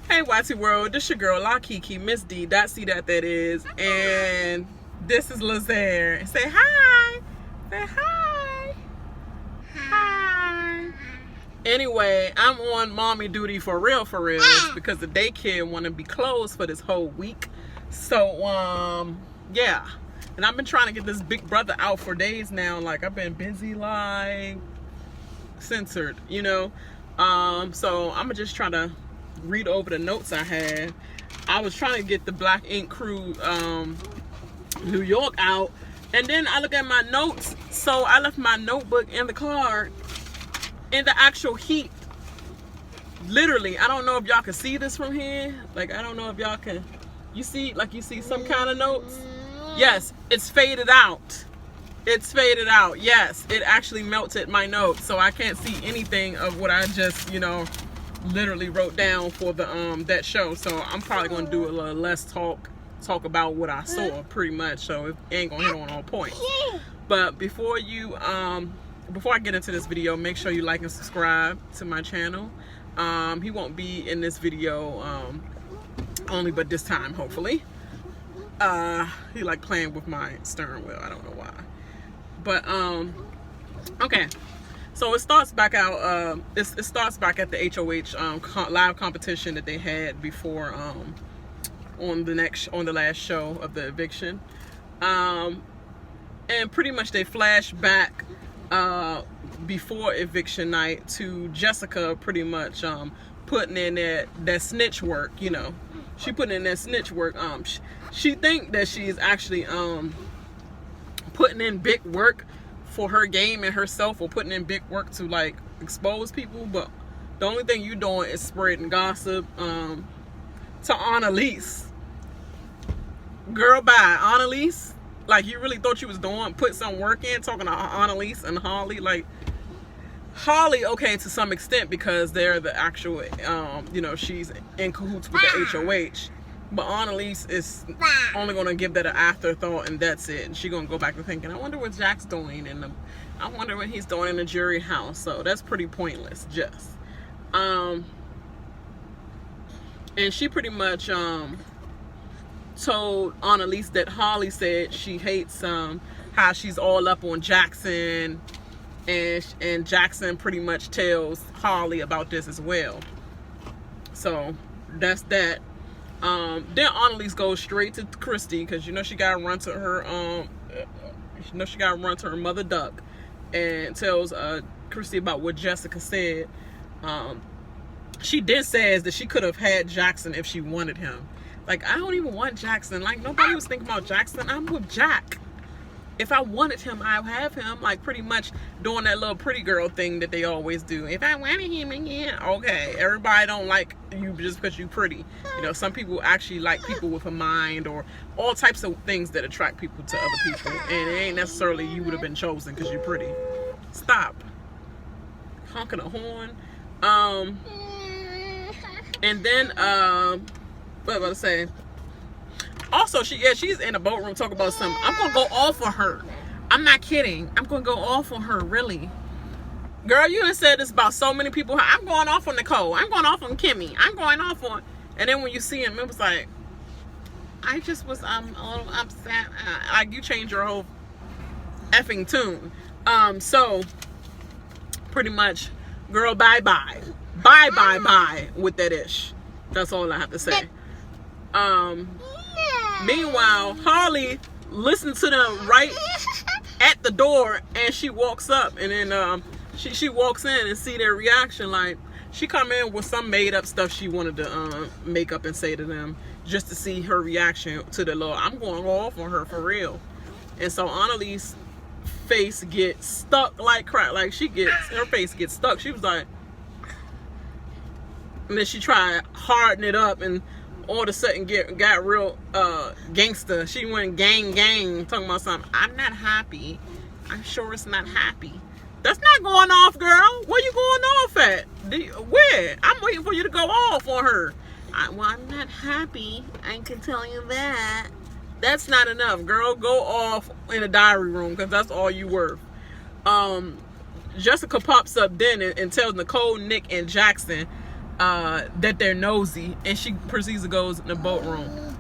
Hey YT World, this your girl La Kiki, Miss D, C that is, and this is Lazaire. Say hi. Say hi. Hi. Anyway, I'm on mommy duty for real because the daycare want to be closed for this whole week. So yeah, and I've been trying to get this big brother out for days now. Like, I've been busy, like censored, you know. So I'm just trying to read over the notes I had. I was trying to get the Black Ink Crew New York out, and then I look at my notes. So I left my notebook and the card in the actual heat. Literally, I don't know if y'all can see this from here. Like, I don't know if y'all can. You see, like, you see some kind of notes? Yes, it's faded out. It's faded out. Yes, it actually melted my notes, so I can't see anything of what I just, you know, literally wrote down for the that show. So I'm probably gonna do a little less talk about what I saw, pretty much. So it ain't gonna hit on all points. But before I get into this video, make sure you like and subscribe to my channel. He won't be in this video only but this time, hopefully. He like playing with my steering wheel. I don't know why. But okay. So it starts back out. It starts back at the HOH live competition that they had before on the last show of the eviction, and pretty much they flash back before eviction night to Jessica pretty much putting in that snitch work. You know, she putting in that snitch work. She think that she's actually putting in big work for her game and herself, or putting in big work to like expose people, but the only thing you doing is spreading gossip to Annalise. Girl, bye, Annalise. Like, you really thought you was put some work in, talking to Annalise and Holly. Like, Holly, okay, to some extent, because they're the actual you know, she's in cahoots with the HOH. But Annalise is only going to give that an afterthought, and that's it. And she's going to go back to thinking, I wonder what Jack's doing, and I wonder what he's doing in the jury house. So that's pretty pointless, just. And she pretty much told Annalise that Holly said she hates how she's all up on Jackson, and Jackson pretty much tells Holly about this as well. So that's that. Then Annalise goes straight to Christy, because you know she gotta run to her mother duck, and tells Christy about what Jessica said. She did says that she could have had Jackson if she wanted him. Like, I don't even want Jackson. Like, nobody was thinking about Jackson. I'm with Jack. If I wanted him, I'd have him. Like, pretty much doing that little pretty girl thing that they always do. If I wanted him again, okay. Everybody don't like you just because you're pretty. You know, some people actually like people with a mind, or all types of things that attract people to other people. And it ain't necessarily you would have been chosen because you're pretty. Stop honking a horn. And then what was I say? Also, she's in a boat room talking about something. I'm gonna go off on her. I'm not kidding. I'm gonna go off on her, really. Girl, you done said this about so many people. I'm going off on Nicole. I'm going off on Kimmy. I'm going off on. And then when you see him, it was like, I just was a little upset. Like, you changed your whole effing tune. So pretty much, girl, bye with that ish. That's all I have to say. Meanwhile, Holly listened to them right at the door, and she walks up, and then she walks in and see their reaction. Like, she come in with some made up stuff she wanted to make up and say to them, just to see her reaction to the law. I'm going off on her for real. And so Annalise's face gets stuck like crap. Like, her face gets stuck. She was like, and then she tried harden it up, and all of a sudden got real gangster. She went gang talking about something. I'm not happy. I'm sure it's not happy. That's not going off, girl. Where you going off at? Where? I'm waiting for you to go off on her. Well, I'm not happy. I can tell you that. That's not enough, girl. Go off in a diary room, because that's all you worth. Jessica pops up then and tells Nicole, Nick, and Jackson that they're nosy, and she proceeds to go in the boat room.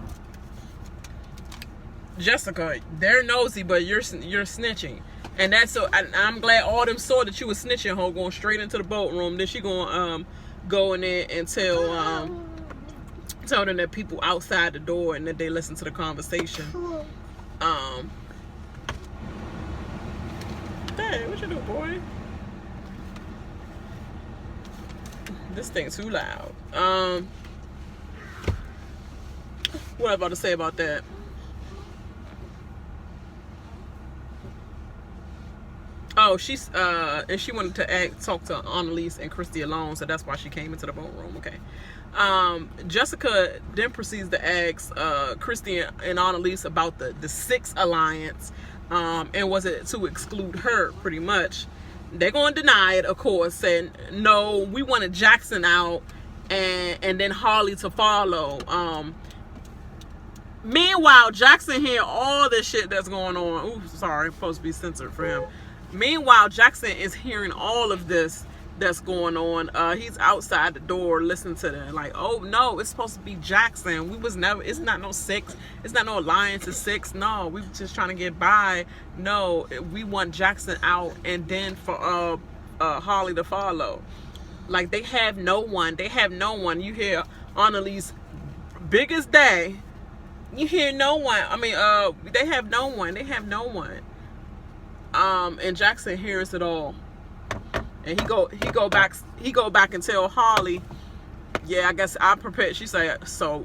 Jessica, they're nosy, but you're snitching, and that's so. I'm glad all them saw that you was snitching, ho, going straight into the boat room. Then she gonna go in there and tell them that people outside the door and that they listen to the conversation. Hey, what you doing, boy? This thing's too loud. What am I about to say about that? Oh, she's and she wanted to talk to Annalise and Christy alone, so that's why she came into the boat room. Okay. Jessica then proceeds to ask Christy and Annalise about the Six Alliance, and was it to exclude her, pretty much. They're going to deny it, of course, saying, no, we wanted Jackson out and then Harley to follow. Meanwhile, Jackson hear all this shit that's going on. Ooh, sorry, supposed to be censored for him. Meanwhile, Jackson is hearing all of this that's going on. He's outside the door listening to them like, oh no, it's supposed to be Jackson. We was never, it's not no six, it's not no alliance of six. No, we were just trying to get by. No, we want Jackson out and then for Harley to follow. Like, they have no one. You hear Annalise biggest day, you hear no one. I mean, they have no one. And Jackson hears it all. And he go back and tell Harley, yeah, I guess I prepared. She said, so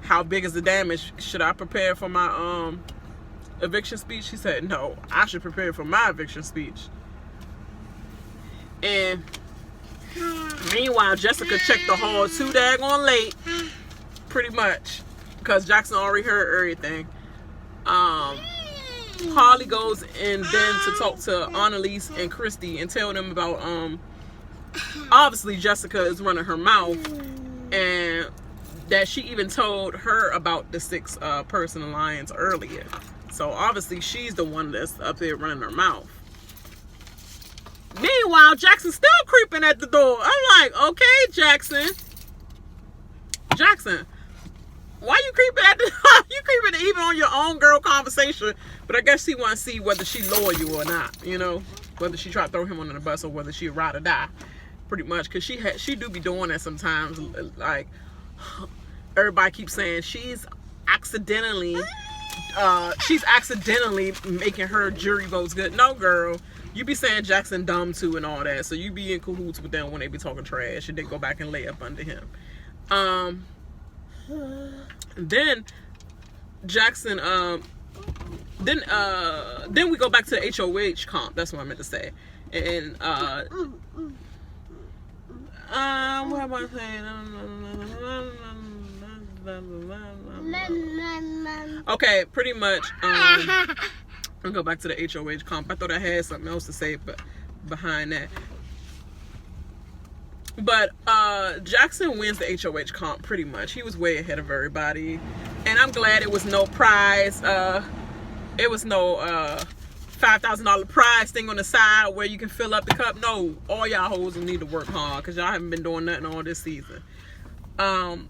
how big is the damage? Should I prepare for my eviction speech? She said, no, I should prepare for my eviction speech. And meanwhile, Jessica checked the hall too daggone late, pretty much, because Jackson already heard everything. Harley goes and then to talk to Annalise and Christy and tell them about obviously Jessica is running her mouth, and that she even told her about the six person alliance earlier. So obviously she's the one that's up there running her mouth. Meanwhile, Jackson's still creeping at the door. I'm like, okay, Jackson, why you creeping at the you creeping even on your own girl conversation? But I guess he want to see whether she loyal or not, you know, whether she try to throw him under the bus or whether she ride or die, pretty much, because she do be doing that sometimes. Like, everybody keeps saying she's accidentally making her jury votes good. No, girl, you be saying Jackson dumb too and all that, so you be in cahoots with them when they be talking trash and then go back and lay up under him. Then Jackson, then we go back to the HOH comp. That's what I meant to say. And what am I saying? Okay, pretty much. I'll go back to the HOH comp. I thought I had something else to say, but behind that. But Jackson wins the HOH comp pretty much. He was way ahead of everybody, and I'm glad it was no prize. It was no $5,000 prize thing on the side where you can fill up the cup. No, all y'all hoes will need to work hard because y'all haven't been doing nothing all this season. And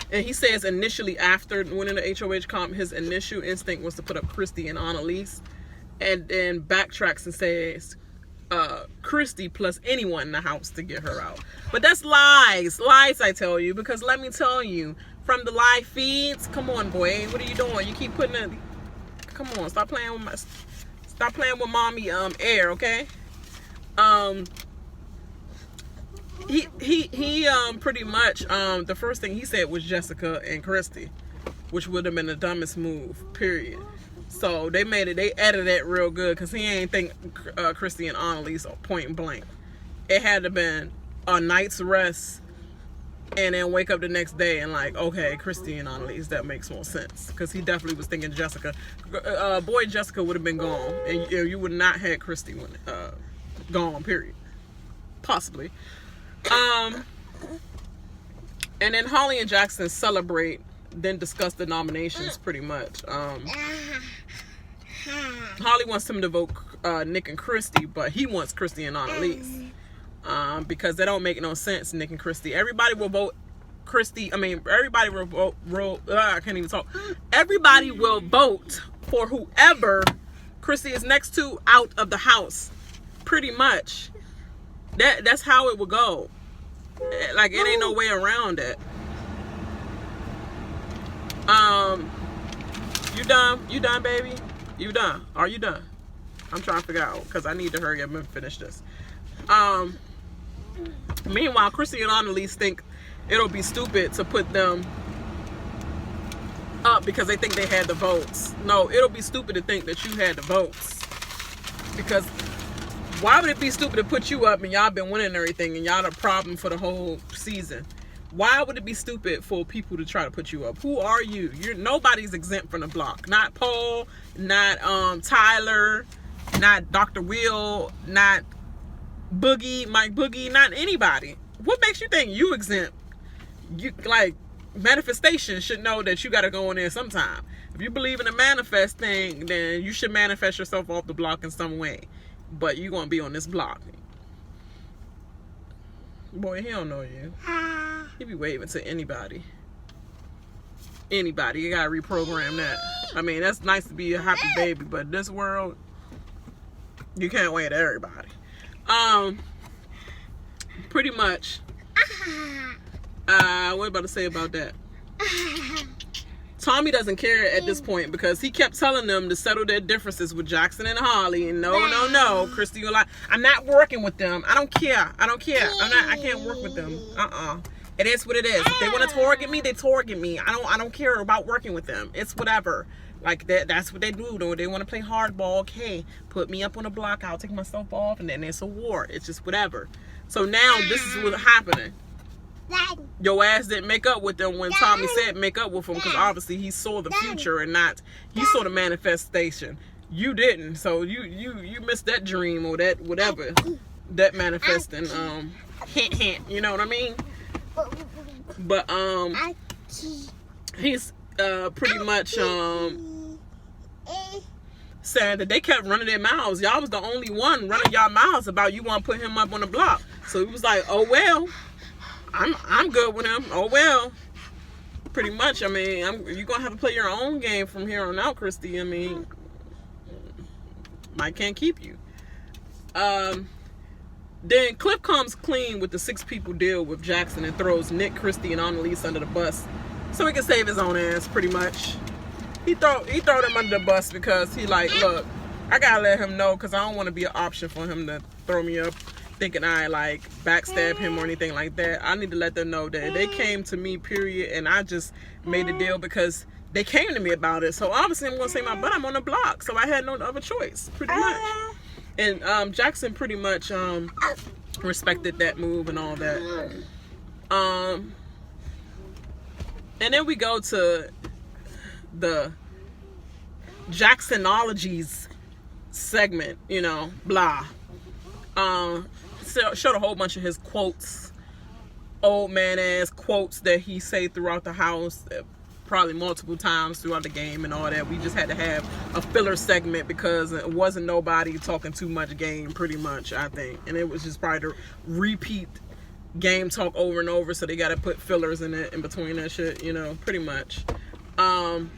he says initially after winning the HOH comp, his initial instinct was to put up Christy and Annalise, and then backtracks and says Christy plus anyone in the house to get her out. But that's lies, I tell you, because let me tell you, from the live feeds, come on, boy, what are you doing? You keep putting it. Come on, stop playing with mommy air, okay? He pretty much the first thing he said was Jessica and Christy, which would have been the dumbest move, period. So they edited it real good, because he ain't think Christy and Annalise point blank. It had to been a night's rest and then wake up the next day and like, okay, Christy and Annalise, that makes more sense, because he definitely was thinking Jessica. Boy, Jessica would have been gone, and you would not have Christy gone, period. Possibly. And then Holly and Jackson celebrate, then discuss the nominations pretty much. Holly wants him to vote Nick and Christy, but he wants Christy and Annalise. Because they don't make no sense, Nick and Christy. Everybody will vote Christy. I mean, everybody will vote. I can't even talk. Everybody will vote for whoever Christy is next to out of the house. Pretty much. That's how it will go. Like, it ain't no way around it. You done? You done, baby? You done? Are you done? I'm trying to figure out because I need to hurry up and finish this. Meanwhile, Christy and Annalise think it'll be stupid to put them up because they think they had the votes. No, it'll be stupid to think that you had the votes. Because why would it be stupid to put you up and y'all been winning everything and y'all the problem for the whole season? Why would it be stupid for people to try to put you up? Who are you? Nobody's exempt from the block. Not Paul, not Tyler, not Dr. Will, not Boogie, Mike Boogie, not anybody. What makes you think you exempt? You like manifestation should know that you got to go in there sometime. If you believe in the manifest thing, then you should manifest yourself off the block in some way. But you gonna be on this block. Boy, he don't know you. He be waving to anybody. Anybody. You gotta reprogram that. I mean, that's nice to be a happy baby, but this world, you can't wave to everybody. Pretty much. What am I about to say about that? Tommy doesn't care at this point because he kept telling them to settle their differences with Jackson and Holly. And no, Christy, you're like, I'm not working with them. I don't care. I can't work with them. It is what it is. If they want to target me, they target me. I don't care about working with them. It's whatever. Like that's what they do. They want to play hardball. Okay, put me up on the block. I'll take myself off, and then it's a war. It's just whatever. So now this is what's happening. Your ass didn't make up with them when Tommy said make up with him because obviously he saw the future and he saw the manifestation. You didn't, so you missed that dream or that whatever that manifesting. Hint. You know what I mean? But he's pretty much saying that they kept running their mouths. Y'all was the only one running y'all mouths about you want to put him up on the block. So he was like, oh well. I'm good with him. Oh well. Pretty much. I mean, you're gonna have to play your own game from here on out, Christy. I mean, Mike can't keep you. Then Cliff comes clean with the 6 people deal with Jackson and throws Nick, Christy, and Annalise under the bus so he can save his own ass. Pretty much. He throw them under the bus because he like, look, I gotta let him know because I don't want to be an option for him to throw me up thinking I like backstab him or anything like that. I need to let them know that they came to me, period, and I just made a deal because they came to me about it. So obviously I'm gonna say my butt, I'm on the block, so I had no other choice, pretty much. And Jackson pretty much respected that move and all that. And then we go to the Jacksonologies segment, blah. Showed a whole bunch of his quotes, old man ass quotes that he say throughout the house, probably multiple times throughout the game and all that. We just had to have a filler segment because it wasn't nobody talking too much game, pretty much, I think. And it was just probably to repeat game talk over and over, so they got to put fillers in it in between that shit, pretty much. And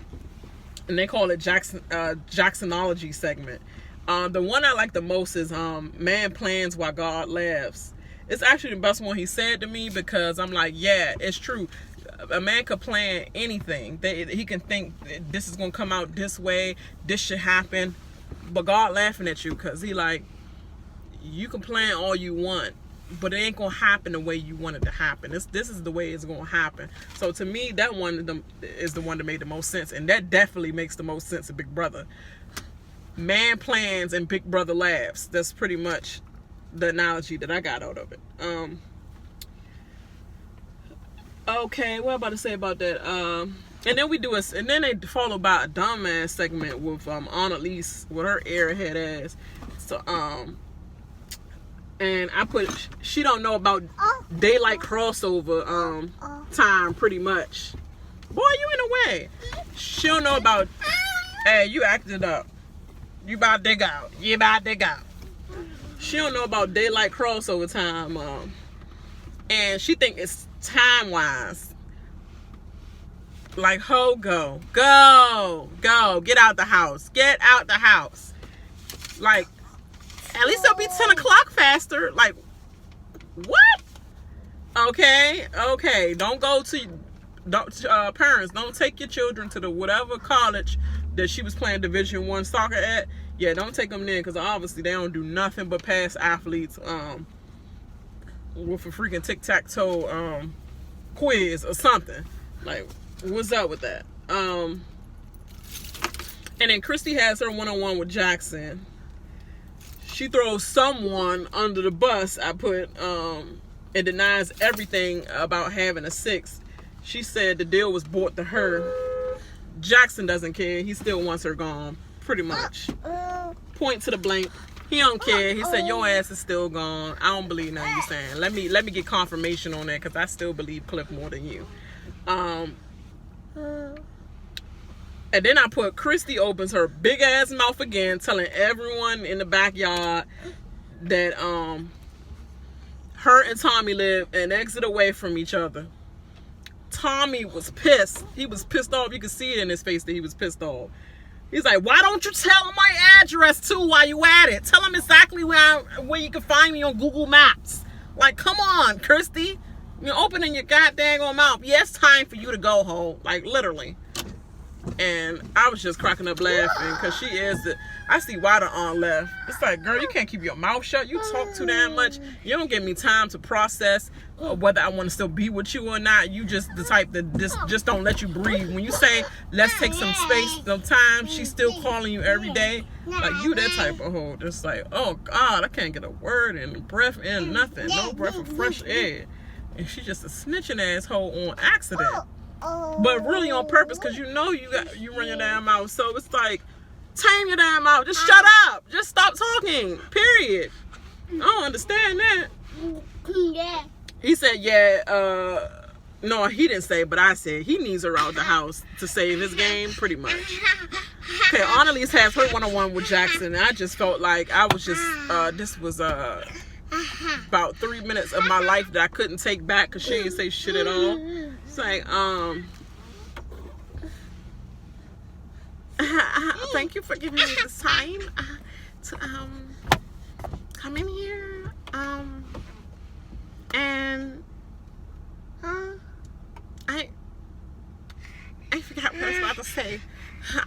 they call it Jacksonology segment. The one I like the most is man plans while God laughs. It's actually the best one he said to me because I'm like, yeah, it's true. A man could plan anything. He can think this is gonna come out this way, this should happen, but God laughing at you because he like, you can plan all you want, but it ain't gonna happen the way you want it to happen. This is the way it's gonna happen. So to me, that one is the one that made the most sense, and that definitely makes the most sense of Big Brother. Man plans and Big Brother laughs. That's pretty much the analogy that I got out of it. Okay, what am I about to say about that? And then they followed by a dumbass segment with Annalise with her airhead ass. So and I put she don't know about daylight crossover time, pretty much. Boy, you in the way. She don't know about. Hey, you acted up. You about to dig out. You about to dig out. She don't know about daylight crossover time. And she think it's time-wise. Like, ho, go. Go. Get out the house. Get out the house. Like, at least it'll be 10 o'clock faster. Like, what? Okay. Don't go to parents. Don't take your children to the whatever college that she was playing Division I soccer at. Yeah, don't take them there because obviously they don't do nothing but pass athletes with a freaking tic-tac-toe quiz or something. Like, what's up with that? And then Christy has her one-on-one with Jackson. She throws someone under the bus, I put, and denies everything about having a 6. She said the deal was bought to her. Jackson doesn't care. He still wants her gone, pretty much. Point to the blank. He don't care. He said your ass is still gone. I don't believe nothing you saying. Let me get confirmation on that because I still believe Cliff more than you. And then I put Christy opens her big ass mouth again, telling everyone in the backyard that her and Tommy live an exit away from each other. Tommy was pissed. He was pissed off. You could see it in his face that he was pissed off. He's like, why don't you tell him my address too while you at it? Tell him exactly where you can find me on Google Maps. Like, come on, Christy. You're opening your goddamn mouth. Yeah, it's time for you to go home. Like, literally. And I was just cracking up laughing because she is I see why the aunt left. It's like, girl, you can't keep your mouth shut. You talk too damn much. You don't give me time to process whether I want to still be with you or not. You just the type that just don't let you breathe. When you say, let's take some space, some time, she's still calling you every day. Like, you that type of hoe. Just like, oh, God, I can't get a word in, breath in, nothing. No breath of fresh air. And she's just a snitching asshole on accident. But really on purpose, because you know you run your damn mouth. So it's like, tame your damn mouth. Just shut up. Just stop talking. Period. I don't understand that. He said, yeah, no, he didn't say, but I said he needs her out the house to save his game, pretty much. Okay, Annalise has her one-on-one with Jackson, and I just felt like I was just, this was about 3 minutes of my life that I couldn't take back because she didn't say shit at all. It's like, thank you for giving me this time to come in here, and I forgot what I was about to say.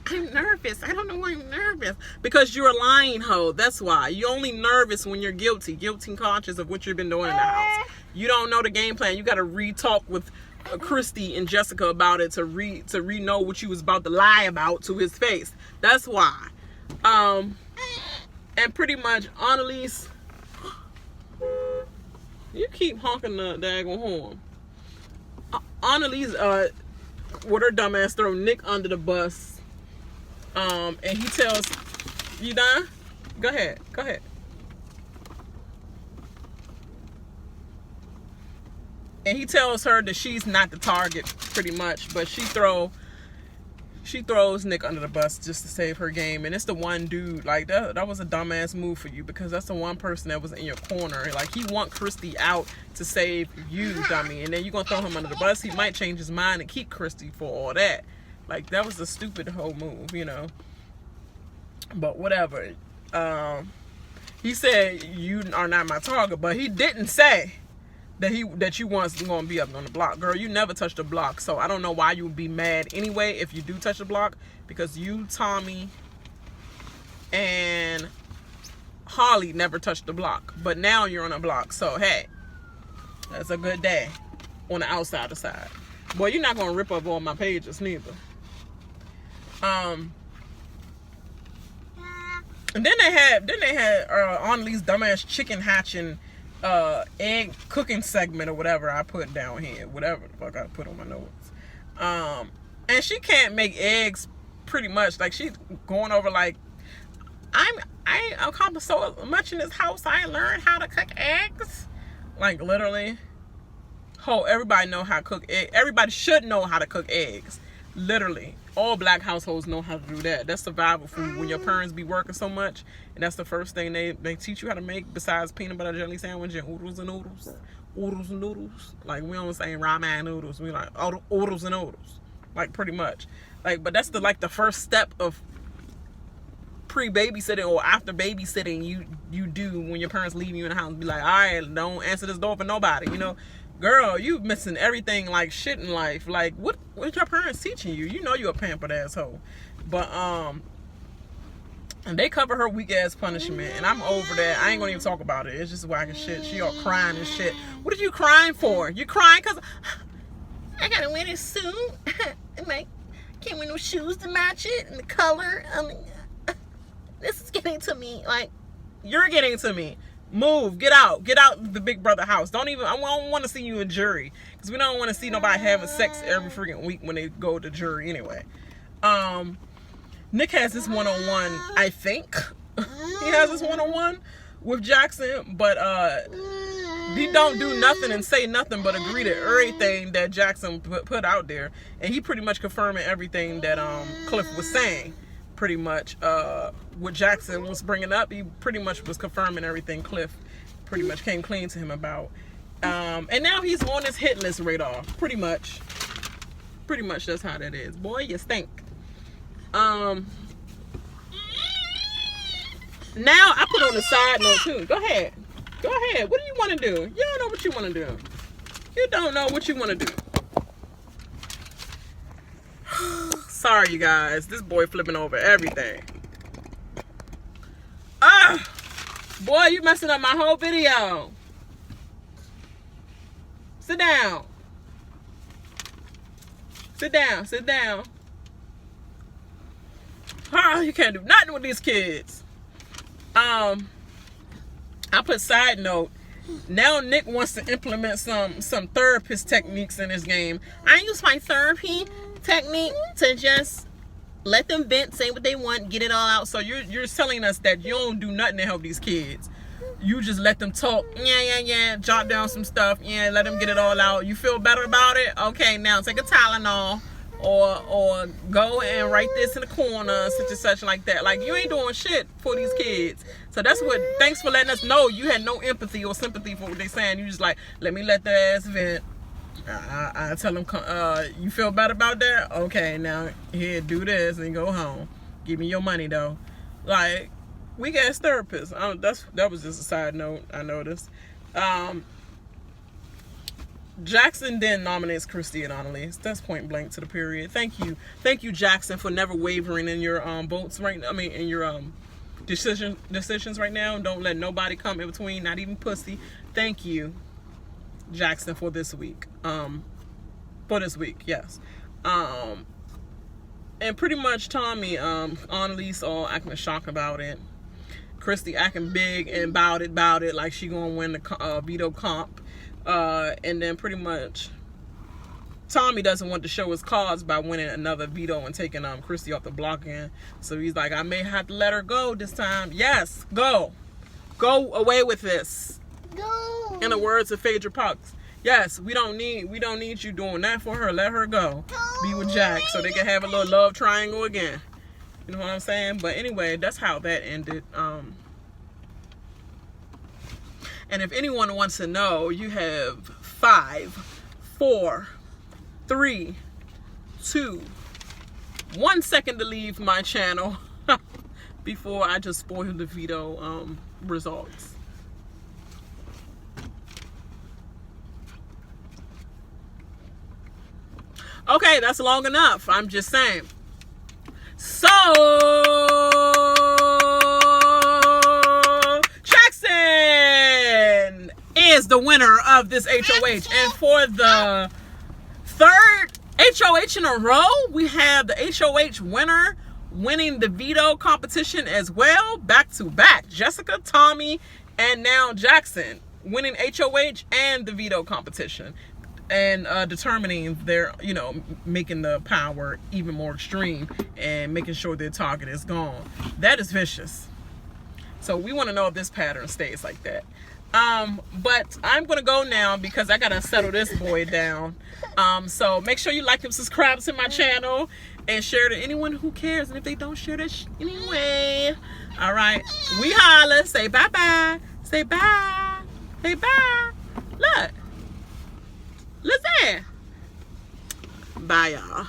I'm nervous. I don't know why I'm nervous. Because you're a lying hoe. That's why. You're only nervous when you're guilty and conscious of what you've been doing in the house. You don't know the game plan. You got to re-talk with Christy and Jessica about it to know what you was about to lie about to his face. That's why. And pretty much, Annalise, you keep honking the daggone horn. Annalise, with her dumb ass, throw Nick under the bus. And he tells, you done? Go ahead. And he tells her that she's not the target, pretty much, but she throws Nick under the bus just to save her game. And it's the one dude, like, that was a dumbass move for you, because that's the one person that was in your corner. Like, he want Christy out to save you, dummy, and then you gonna throw him under the bus. He might change his mind and keep Christy for all that. Like, that was a stupid whole move, you know. But whatever. He said you are not my target, but he didn't say that you was gonna be up on the block. Girl, you never touched the block, so I don't know why you would be mad anyway if you do touch the block, because you, Tommy, and Holly never touched the block, but now you're on a block. So hey, that's a good day on the outside side. Boy, you're not gonna rip up all my pages neither. And then they had Annalise's dumbass chicken hatching egg cooking segment or whatever I put down here, whatever the fuck I put on my notes. And she can't make eggs, pretty much. Like, she's going over like, I accomplished so much in this house, I ain't learned how to cook eggs. Like, literally, everybody know how to cook eggs. Everybody should know how to cook eggs. Literally, all black households know how to do that. That's survival food when your parents be working so much, and that's the first thing they teach you how to make besides peanut butter jelly sandwich and oodles and noodles. Oodles and noodles. Like, we don't say ramen noodles. We like oodles and noodles. Like, pretty much. Like, but that's the first step of pre-babysitting or after babysitting you do when your parents leave you in the house. Be like, all right, don't answer this door for nobody, you know. Girl, you missing everything like shit in life. Like, what your parents teaching you? You know you a pampered asshole. But and they cover her weak ass punishment, and I'm over that. I ain't gonna even talk about it. It's just whack as shit. She all crying and shit. What are you crying for? You crying cause I gotta wear this suit and like can't wear no shoes to match it and the color. This is getting to me. Like, you're getting to me. Move, get out the big brother house. I don't want to see you in jury, because we don't want to see nobody having sex every freaking week when they go to jury anyway. Nick has this one-on-one, I think. He has this one-on-one with Jackson, but he don't do nothing and say nothing but agree to everything that Jackson put out there, and he pretty much confirming everything that Cliff was saying. Pretty much what Jackson was bringing up, he pretty much was confirming everything Cliff pretty much came clean to him about. And now he's on his hit list radar. Pretty much that's how that is. Boy, you stink. Now I put on a side note too. Go ahead. What do you want to do? You don't know what you want to do. You don't know what you want to do. Sorry, you guys. This boy flipping over everything. Boy, you messing up my whole video. Sit down. You can't do nothing with these kids. I put side note. Now Nick wants to implement some therapist techniques in his game. I use my therapy technique to just let them vent, say what they want, get it all out. So you're telling us that you don't do nothing to help these kids. You just let them talk, jot down some stuff, let them get it all out. You feel better about it? Okay, now take a Tylenol or go and write this in the corner, such and such, like that. Like, you ain't doing shit for these kids. So that's what, thanks for letting us know you had no empathy or sympathy for what they saying. You just like, let me let their ass vent. I tell them, you feel bad about that? Okay, now here, do this and go home. Give me your money though. Like, we got therapists. That was just a side note I noticed. Jackson then nominates Christy and Annalise. That's point blank to the period. Thank you, Jackson, for never wavering in your votes right. I mean, in your decisions right now. Don't let nobody come in between, not even pussy. Thank you, Jackson, for this week. Yes. And pretty much Tommy, Annalise all acting shocked about it. Christy acting big and about it, like she gonna win the veto comp. And then pretty much Tommy doesn't want to show his cards by winning another veto and taking Christy off the block again. So he's like, I may have to let her go this time. Yes, go away with this. Go. In the words of Phaedra Parks. Yes, we don't need you doing that for her. Let her go. Be with Jack so they can have a little love triangle again. You know what I'm saying? But anyway, that's how that ended. And if anyone wants to know, you have 5, 4, 3, 2, 1 second to leave my channel before I just spoil the veto results. Okay, that's long enough. I'm just saying. So, Jackson is the winner of this HOH. And for the third HOH in a row, we have the HOH winner winning the veto competition as well, back to back. Jessica, Tommy, and now Jackson winning HOH and the veto competition. And determining their, making the power even more extreme and making sure their target is gone. That is vicious. So we want to know if this pattern stays like that. But I'm gonna go now because I gotta settle this boy down. So make sure you like and subscribe to my channel and share to anyone who cares. And if they don't share this anyway, all right, we holla. Say bye bye. Say bye. Say bye. Look, listen. Bye, y'all.